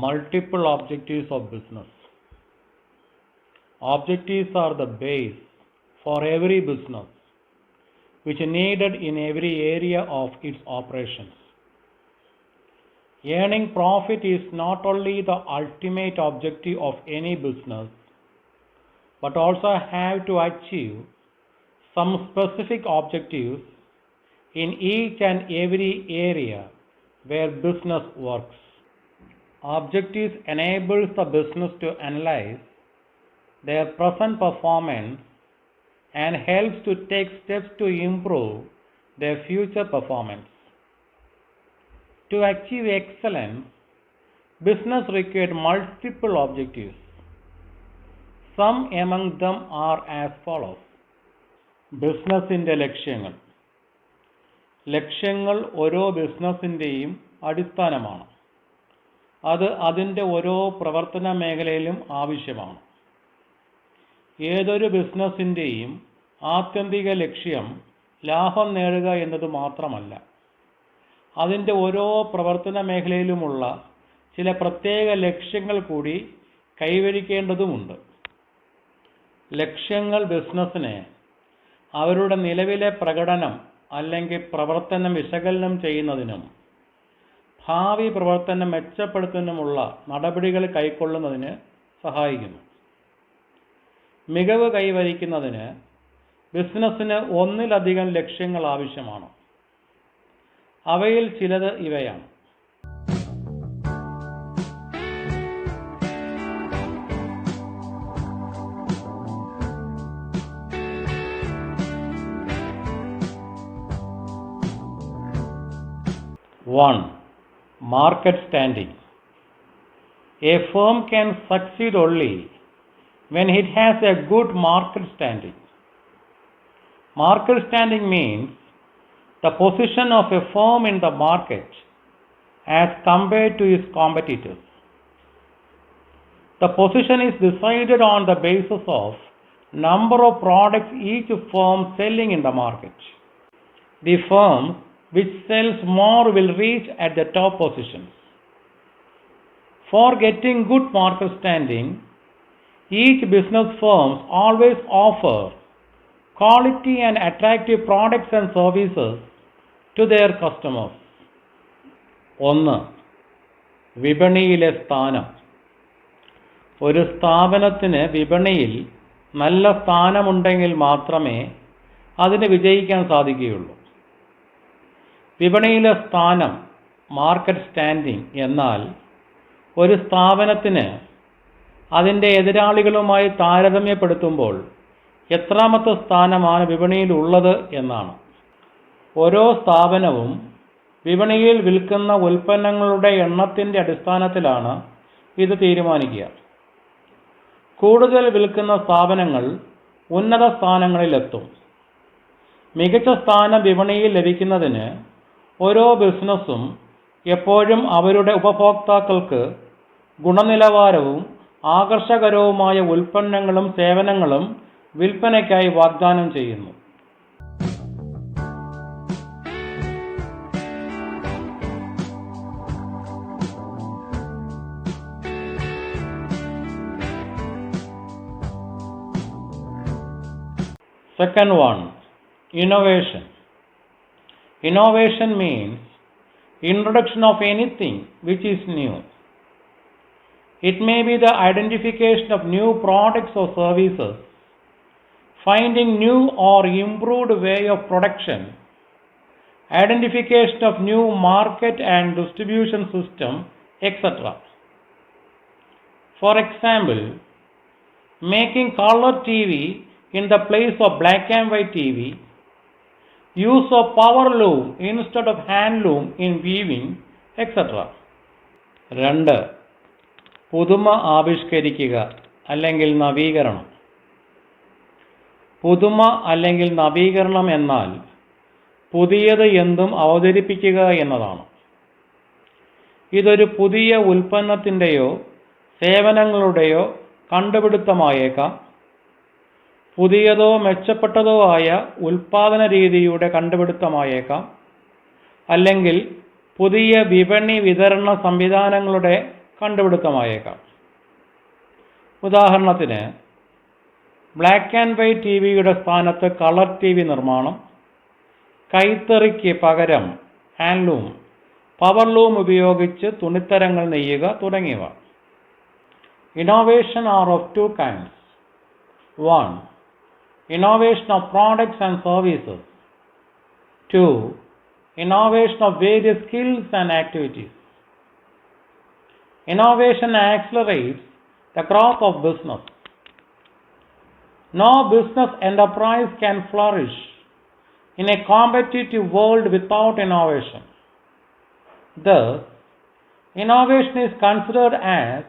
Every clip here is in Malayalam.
multiple objectives of business. Objectives are the base for every business, which are needed in every area of its operations. Earning profit is not only the ultimate objective of any business, but also have to achieve some specific objectives in each and every area where business works. Objectives enables the business to analyze their present performance and helps to take steps to improve their future performance. To achieve excellence, business requires multiple objectives. Some among them are as follows. ബിസിനസ്സിൻ്റെ ലക്ഷ്യങ്ങൾ. ലക്ഷ്യങ്ങൾ ഓരോ ബിസിനസ്സിൻ്റെയും അടിസ്ഥാനമാണ്. അത് അതിൻ്റെ ഓരോ പ്രവർത്തന മേഖലയിലും ആവശ്യമാണ്. ഏതൊരു ബിസിനസ്സിൻ്റെയും ആത്യന്തിക ലക്ഷ്യം ലാഭം നേടുക എന്നത് മാത്രമല്ല, അതിൻ്റെ ഓരോ പ്രവർത്തന മേഖലയിലുമുള്ള ചില പ്രത്യേക ലക്ഷ്യങ്ങൾ കൂടി കൈവരിക്കേണ്ടതുമുണ്ട്. ലക്ഷ്യങ്ങൾ ബിസിനസ്സിനെ അവരുടെ നിലവിലെ പ്രകടനം അല്ലെങ്കിൽ പ്രവർത്തനം വിശകലനം ചെയ്യുന്നതിനും ഭാവി പ്രവർത്തനം മെച്ചപ്പെടുത്തുന്നതിനുമുള്ള നടപടികൾ കൈക്കൊള്ളുന്നതിന് സഹായിക്കുന്നു. മികവ് കൈവരിക്കുന്നതിന് ബിസിനസ്സിന് ഒന്നിലധികം ലക്ഷ്യങ്ങൾ ആവശ്യമാണ്. അവയിൽ ചിലത് ഇവയാണ്. One, market standing. A firm can succeed only when it has a good market standing. Market standing means the position of a firm in the market as compared to its competitors. The position is decided on the basis of number of products each firm selling in the market. The firm which sells more will reach at the top positions. For getting good market standing, each business firms always offer quality and attractive products and services to their customers. 1. വിപണിയിലെ സ്ഥാനം. ഒരു സ്ഥാപനത്തിന് വിപണിയിൽ നല്ല സ്ഥാനമുണ്ടെങ്കിൽ മാത്രമേ അതിന് വിജയിക്കാൻ സാധിക്കുകയുള്ളൂ. വിപണിയിലെ സ്ഥാനം, മാർക്കറ്റ് സ്റ്റാൻഡിംഗ് എന്നാൽ ഒരു സ്ഥാപനത്തിന് അതിൻ്റെ എതിരാളികളുമായി താരതമ്യപ്പെടുത്തുമ്പോൾ എത്രാമത്തെ സ്ഥാനമാണ് വിപണിയിലുള്ളത് എന്നാണ്. ഓരോ സ്ഥാപനവും വിപണിയിൽ വിൽക്കുന്ന ഉൽപ്പന്നങ്ങളുടെ എണ്ണത്തിൻ്റെ അടിസ്ഥാനത്തിലാണ് ഇത് തീരുമാനിക്കുക. കൂടുതൽ വിൽക്കുന്ന സ്ഥാപനങ്ങൾ ഉന്നത സ്ഥാനങ്ങളിലെത്തും. മികച്ച സ്ഥാനം വിപണിയിൽ ലഭിക്കുന്നതിന് ഓരോ ബിസിനസ്സും എപ്പോഴും അവരുടെ ഉപഭോക്താക്കൾക്ക് ഗുണനിലവാരവും ആകർഷകരവുമായ ഉൽപ്പന്നങ്ങളും സേവനങ്ങളും വിൽപ്പനയ്ക്കായി വാഗ്ദാനം ചെയ്യുന്നു. Second one, innovation. Innovation means introduction of anything which is new. It may be the identification of new products or services, finding new or improved way of production, identification of new market and distribution system, etc. For example, making color TV in the place of black and white TV, use of power loom instead of hand loom in weaving, etc. 2. പുതുമ ആവിഷ്കരിക്കുക അല്ലെങ്കിൽ നവീകരണം. പുതുമ അല്ലെങ്കിൽ നവീകരണം എന്നാൽ പുതിയത് എന്തും അവതരിപ്പിക്കുക എന്നതാണ്. ഇതൊരു പുതിയ ഉൽപ്പന്നത്തിൻ്റെയോ സേവനങ്ങളുടെയോ കണ്ടുപിടുത്തമായേക്കാം. പുതിയതോ മെച്ചപ്പെട്ടതോ ആയ ഉൽപാദന രീതിയുടെ കണ്ടുപിടുത്തമായേക്കാം. അല്ലെങ്കിൽ പുതിയ വിപണി വിതരണ സംവിധാനങ്ങളുടെ കണ്ടുപിടുത്തമായേക്കാം. ഉദാഹരണത്തിന് ബ്ലാക്ക് ആൻഡ് വൈറ്റ് ടി വിയുടെ സ്ഥാനത്ത് കളർ ടി വി നിർമ്മാണം, കൈത്തറിക്ക് പകരം ഹാൻഡ്ലൂം, പവർലൂം ഉപയോഗിച്ച് തുണിത്തരങ്ങൾ നെയ്യുക തുടങ്ങിയവ. Innovation are of two kinds. One, innovation of products and services. Two, innovation of various skills and activities. Innovation accelerates the growth of business. No business enterprise can flourish in a competitive world without innovation. Thus, innovation is considered as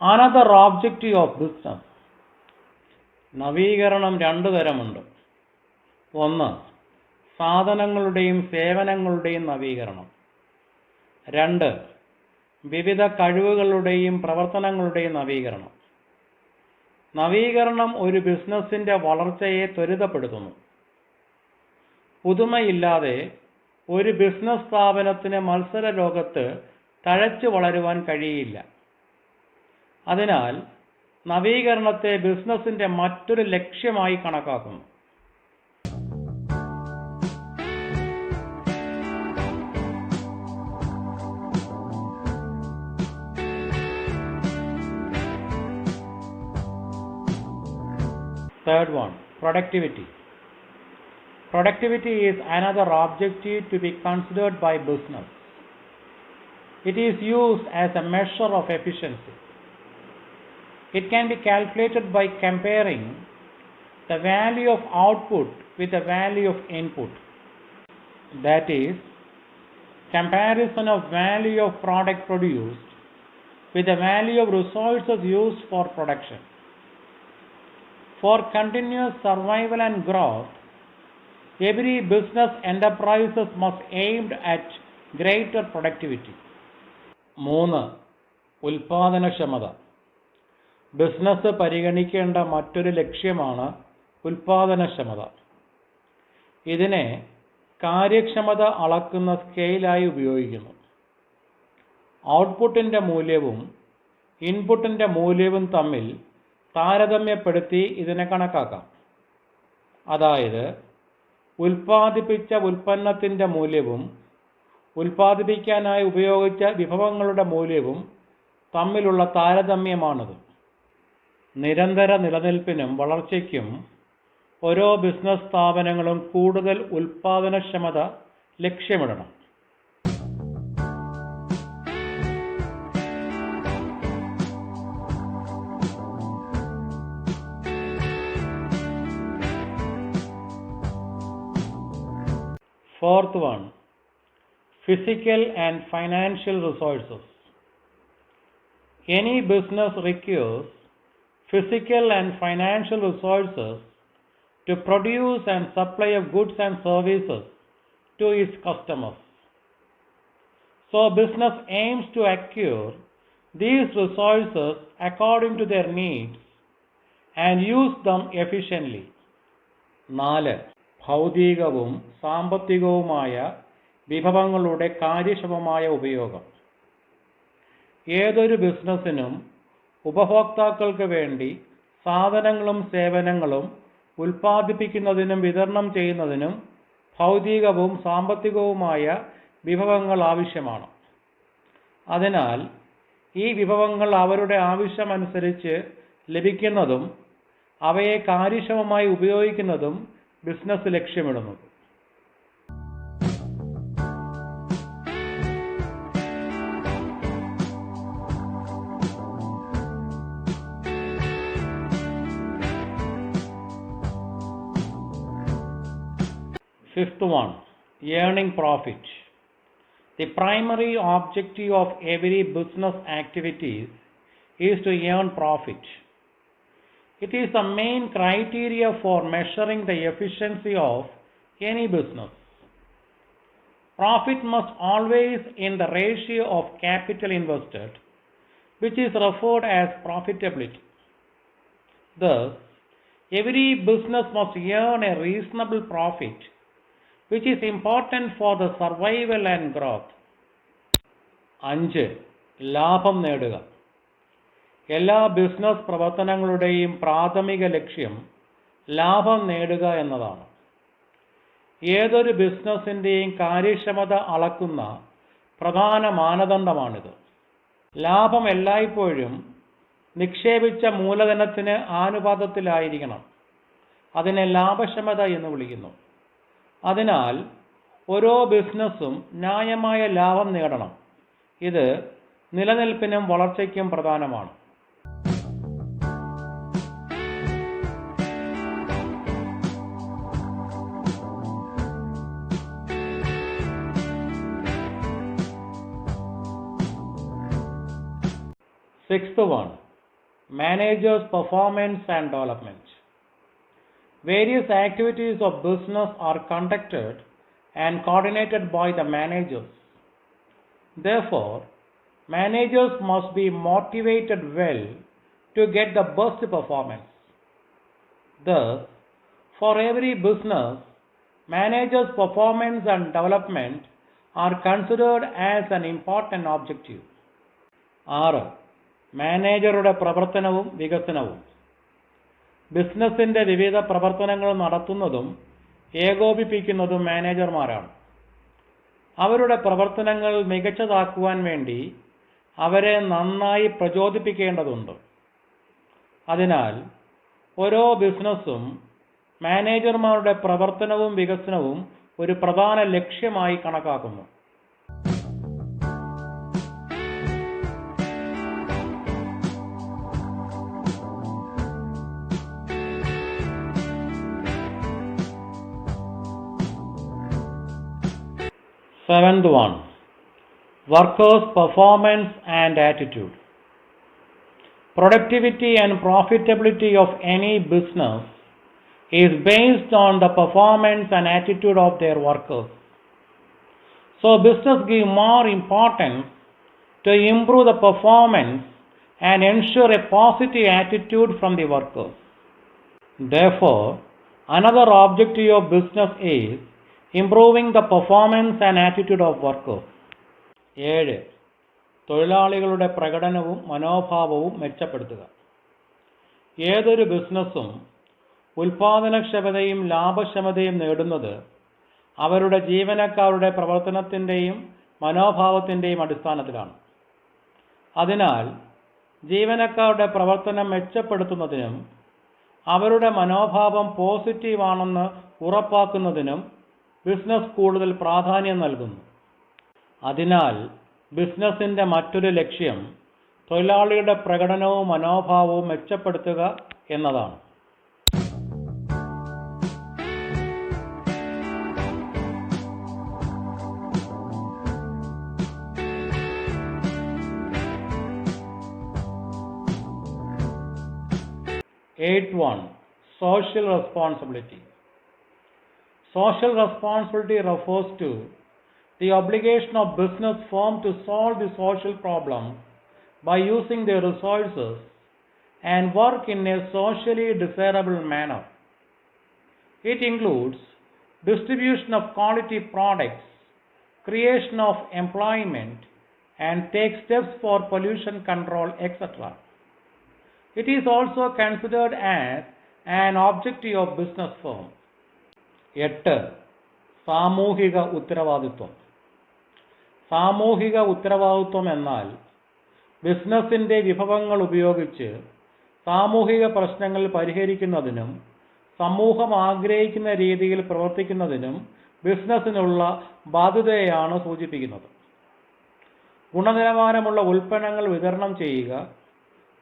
another objective of business. നവീകരണം രണ്ടു തരമുണ്ട്. ഒന്ന്, സാധനങ്ങളുടെയും സേവനങ്ങളുടെയും നവീകരണം. രണ്ട്, വിവിധ കഴിവുകളുടെയും പ്രവർത്തനങ്ങളുടെയും നവീകരണം. നവീകരണം ഒരു ബിസിനസ്സിന്റെ വളർച്ചയെ ത്വരിതപ്പെടുത്തുന്നു. പുതുമയില്ലാതെ ഒരു ബിസിനസ് സ്ഥാപനത്തിന് മത്സര ലോകത്ത് തഴച്ചു വളരുവാൻ കഴിയില്ല. അതിനാൽ നവീകരണത്തെ ബിസിനസിന്റെ മറ്റൊരു ലക്ഷ്യമായി കണക്കാക്കുന്നു. Third one, productivity. Productivity is another objective to be considered by business. It is used as a measure of efficiency. It can be calculated by comparing the value of output with the value of input. That is, comparison of value of product produced with the value of resources used for production. For continuous survival and growth, every business enterprise must aim at greater productivity. 3. ഉൽപാദനക്ഷമത. ബിസിനസ് പരിഗണിക്കേണ്ട മറ്റൊരു ലക്ഷ്യമാണ് ഉൽപാദനക്ഷമത. ഇതിനെ കാര്യക്ഷമത അളക്കുന്ന സ്കെയിലായി ഉപയോഗിക്കുന്നു. ഔട്ട്പുട്ടിൻ്റെ മൂല്യവും ഇൻപുട്ടിൻ്റെ മൂല്യവും തമ്മിൽ താരതമ്യപ്പെടുത്തി ഇതിനെ കണക്കാക്കാം. അതായത് ഉൽപ്പാദിപ്പിച്ച ഉൽപ്പന്നത്തിൻ്റെ മൂല്യവും ഉൽപ്പാദിപ്പിക്കാനായി ഉപയോഗിച്ച വിഭവങ്ങളുടെ മൂല്യവും തമ്മിലുള്ള താരതമ്യമാണിത്. നിരന്തര നിലനിൽപ്പിനും വളർച്ചയ്ക്കും ഓരോ ബിസിനസ് സ്ഥാപനങ്ങളും കൂടുതൽ ഉൽപാദനക്ഷമത ലക്ഷ്യമിടണം. Fourth one, physical and financial resources. Any business requires physical and financial resources to produce and supply of goods and services to its customers. So business aims to acquire these resources according to their needs and use them efficiently. 4. ഭൗതികവും സാമ്പത്തികവുമായ വിഭവങ്ങളുടെ കാര്യക്ഷമമായ ഉപയോഗം. ഏതൊരു ബിസിനസ്സിനും ഉപഭോക്താക്കൾക്ക് വേണ്ടി സാധനങ്ങളും സേവനങ്ങളും ഉൽപ്പാദിപ്പിക്കുന്നതിനും വിതരണം ചെയ്യുന്നതിനും ഭൗതികവും സാമ്പത്തികവുമായ വിഭവങ്ങൾ ആവശ്യമാണ്. അതിനാൽ ഈ വിഭവങ്ങൾ അവരുടെ ആവശ്യമനുസരിച്ച് ലഭിക്കുന്നതും അവയെ കാര്യക്ഷമമായി ഉപയോഗിക്കുന്നതും ബിസിനസ് ലക്ഷ്യമിടുന്നു. Fifth one, earning profit. The primary objective of every business activities is to earn profit. It is the main criteria for measuring the efficiency of any business. Profit must always in the ratio of capital invested, which is referred as profitability. Thus, every business must earn a reasonable profit, which is important for the survival and growth. 5. ലാഭം നേടുക. എല്ലാ ബിസിനസ് പ്രവർത്തനങ്ങളുടെയും പ്രാഥമിക ലക്ഷ്യം ലാഭം നേടുക എന്നതാണ്. ഏതൊരു ബിസിനസ്സിൻ്റെയും കാര്യക്ഷമത അളക്കുന്ന പ്രധാന മാനദണ്ഡമാണിത്. ലാഭം എല്ലായ്പ്പോഴും നിക്ഷേപിച്ച മൂലധനത്തിന് ആനുപാതത്തിലായിരിക്കണം. അതിനെ ലാഭക്ഷമത എന്ന് വിളിക്കുന്നു. അതിനാൽ ഓരോ ബിസിനസ്സും ന്യായമായ ലാഭം നേടണം. ഇത് നിലനിൽപ്പിനും വളർച്ചയ്ക്കും പ്രധാനമാണ്. Sixth one, managers' performance and development. Various activities of business are conducted and coordinated by the managers. Therefore, managers must be motivated well to get the best performance. Thus, for every business, managers' performance and development are considered as an important objective. 6. മാനേജറുടെ പ്രവർത്തനവും വികസനവും. ബിസിനസ്സിൻ്റെ വിവിധ പ്രവർത്തനങ്ങൾ നടത്തുന്നതും ഏകോപിപ്പിക്കുന്നതും മാനേജർമാരാണ്. അവരുടെ പ്രവർത്തനങ്ങൾ മികച്ചതാക്കുവാൻ വേണ്ടി അവരെ നന്നായി പ്രചോദിപ്പിക്കേണ്ടതുണ്ട്. അതിനാൽ ഓരോ ബിസിനസ്സും മാനേജർമാരുടെ പ്രവർത്തനവും വികസനവും ഒരു പ്രധാന ലക്ഷ്യമായി കണക്കാക്കുന്നു. Seventh one, workers' performance and attitude. Productivity and profitability of any business is based on the performance and attitude of their workers. So business give more importance to improve the performance and ensure a positive attitude from the workers. Therefore, another objective of business is improving the performance and attitude of workers. 7. തൊഴിലാളികളുടെ പ്രകടനവും മനോഭാവവും മെച്ചപ്പെടുത്തുക. ഏതൊരു ബിസിനസ്സും ഉൽപാദനക്ഷമതയും ലാഭക്ഷമതയും നേടുന്നത് അവരുടെ ജീവനക്കാരുടെ പ്രവർത്തനത്തിൻ്റെയും മനോഭാവത്തിൻ്റെയും അടിസ്ഥാനത്തിലാണ്. അതിനാൽ ജീവനക്കാരുടെ പ്രവർത്തനം മെച്ചപ്പെടുത്തുന്നതിനും അവരുടെ മനോഭാവം പോസിറ്റീവാണെന്ന് ഉറപ്പാക്കുന്നതിനും ബിസിനസ് കൂടുതൽ പ്രാധാന്യം നൽകുന്നു. അതിനാൽ ബിസിനസ്സിൻ്റെ മറ്റൊരു ലക്ഷ്യം തൊഴിലാളിയുടെ പ്രകടനവും മനോഭാവവും മെച്ചപ്പെടുത്തുക എന്നതാണ്. Eighth one, social responsibility. Social responsibility refers to the obligation of business firm to solve the social problem by using their resources and work in a socially desirable manner. It includes distribution of quality products, creation of employment, and take steps for pollution control, etc. It is also considered as an objective of business firm. 8. സാമൂഹിക ഉത്തരവാദിത്വം. സാമൂഹിക ഉത്തരവാദിത്വം എന്നാൽ ബിസിനസ്സിൻ്റെ വിഭവങ്ങൾ ഉപയോഗിച്ച് സാമൂഹിക പ്രശ്നങ്ങൾ പരിഹരിക്കുന്നതിനും സമൂഹം ആഗ്രഹിക്കുന്ന രീതിയിൽ പ്രവർത്തിക്കുന്നതിനും ബിസിനസ്സിനുള്ള ബാധ്യതയെയാണ് സൂചിപ്പിക്കുന്നത്. ഗുണനിലവാരമുള്ള ഉൽപ്പന്നങ്ങൾ വിതരണം ചെയ്യുക,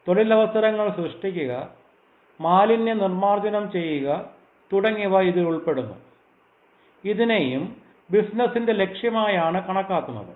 തൊഴിലവസരങ്ങൾ സൃഷ്ടിക്കുക, മാലിന്യ നിർമ്മാർജ്ജനം ചെയ്യുക തുടങ്ങിയവ ഇതിൽ ഉൾപ്പെടുന്നു. ഇതിനെയും ബിസിനസ്സിൻ്റെ ലക്ഷ്യമായാണ് കണക്കാക്കുന്നത്.